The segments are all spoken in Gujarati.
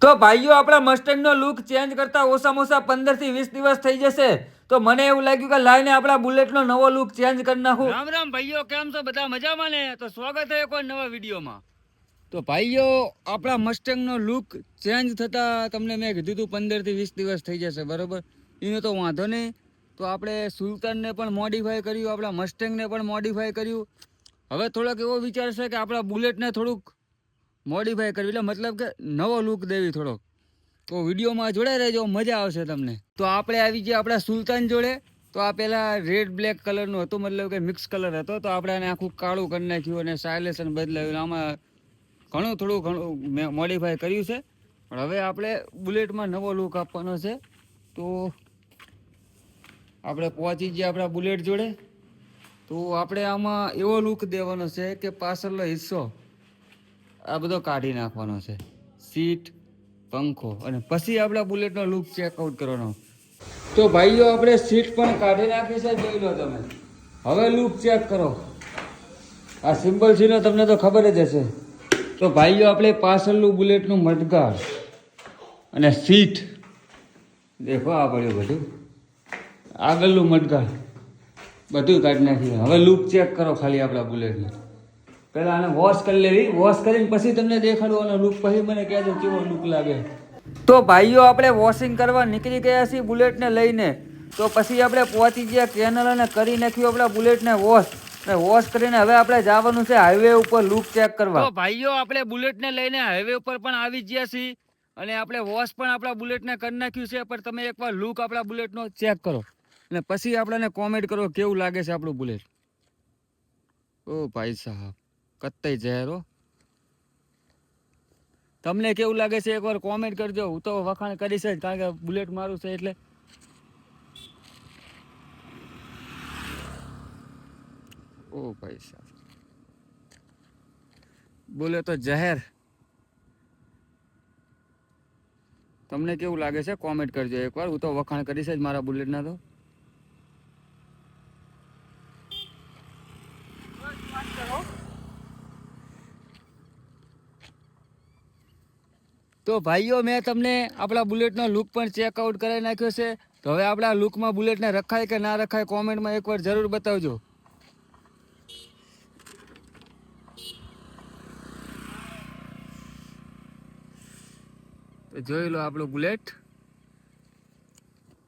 તો ભાઈઓ આપણા મસ્ટેંગ નો લુક ચેન્જ કરતા ઓછામાં ઓછા 15 થી 20 દિવસ થઈ જશે. તો મને એવું લાગ્યું કે લાઈને આપણા બુલેટ નો નવો લુક ચેન્જ કરી નાખું. રામ રામ ભાઈઓ, કેમ છો બધા? મજામાં ને? તો સ્વાગત છે કોઈ નવા વિડીયોમાં. તો ભાઈઓ આપણા મસ્ટેંગ નો લુક ચેન્જ થતા તમને મેં કીધું હતું 15 થી 20 દિવસ થઈ જશે, બરોબર? એનો તો વાંધો નહીં. તો આપણે સુલતાનને પણ મોડિફાઈ કર્યું, આપણા મસ્ટેંગને પણ મોડિફાઈ કર્યું. હવે થોડોક એવો વિચાર છે કે આપણા બુલેટને થોડુંક મોડિફાઈ કરવી, એટલે મતલબ કે નવો લુક દેવી થોડોક. તો વિડીયોમાં જોડાઈ રહેજો, મજા આવશે તમને. તો આપણે આવી ગયા આપણા સુલતાન જોડે. તો આ પેલા રેડ બ્લેક કલરનું હતું, મતલબ કે મિક્સ કલર હતો. તો આપણે આને આખું કાળું કરી નાખ્યું અને સાયલેશન બદલાવ્યું. આમાં ઘણું મોડિફાઈ કર્યું છે. પણ હવે આપણે બુલેટમાં નવો લુક આપવાનો છે. તો આપણે પહોંચી ગયા આપણા બુલેટ જોડે. તો આપણે આમાં એવો લુક દેવાનો છે કે પાછળનો હિસ્સો આ બધો કાઢી નાખવાનો છે, સીટ, પંખો, અને પછી આપણા બુલેટનો લુક ચેકઆઉટ કરવાનો. તો ભાઈઓ આપણે સીટ પણ કાઢી નાખી છે, જોઈ લો તમે. હવે લુક ચેક કરો. આ સિમ્પલ સીનો તમને તો ખબર જ હશે. તો ભાઈઓ આપણે પાછળનું બુલેટનું મડગાડ અને સીટ દેખો, આ પડ્યું બધું. આગળનું મડગાડ બધું કાઢી નાખ્યું. હવે લુક ચેક કરો ખાલી આપણા બુલેટને. પહેલાં આને વોશ કરી લેવી. વોશ કરીને પછી તમને દેખાડવાનો લુક, પછી મને કહેજો કેવો લુક લાગે. તો ભાઈઓ આપણે વોશિંગ કરવા નીકળી ગયા છીએ બુલેટને લઈને. તો પછી આપણે પહોંચી ગયા કેનલ અને કરી નાખ્યું આપણા બુલેટને વોશ. અને વોશ કરીને હવે આપણે જવાનું છે હાઈવે ઉપર લુક ચેક કરવા. તો ભાઈઓ આપણે બુલેટને લઈને હાઈવે ઉપર પણ આવી ગયા છીએ અને આપણે વોશ પણ આપણા બુલેટને કરી નાખ્યું છે. પણ તમે એકવાર લુક આપણા બુલેટનો ચેક કરો અને પછી આપણને કોમેન્ટ કરો કેવું લાગે છે આપણું બુલેટ. ઓ ભાઈ સાહેબ, કત્તઈ ઝેરો. તમને કેવું લાગે છે એકવાર કોમેન્ટ કરજો. હું તો વખાણ કરીશ જ, કારણ કે બુલેટ મારું છે એટલે. ઓ ભાઈ સાહેબ, બોલે તો જહેર. તમને કેવું લાગે છે કોમેન્ટ કરજો એકવાર. હું તો વખાણ કરીશ જ મારા બુલેટના. તો ભાઈઓ મેં તમને આપણા બુલેટનો લુક પણ ચેકઆઉટ કરાવી નાખ્યો છે. તો હવે આપણા લુકમાં બુલેટને રખાય કે ના રખાય કોમેન્ટમાં એકવાર જરૂર બતાવજો. તો જોઈ લો આપણું બુલેટ.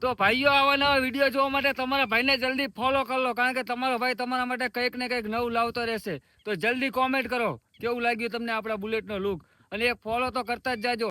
તો ભાઈઓ આવા નવા વિડીયો જોવા માટે તમારા ભાઈને જલ્દી ફોલો કરી લો, કારણ કે તમારો ભાઈ તમારા માટે કંઈક ને કંઈક નવું લાવતો રહેશે. તો જલ્દી કોમેન્ટ કરો કેવું લાગ્યું તમને આપણા બુલેટનો લુક, અને એક ફોલો તો કરતા જ જાજો.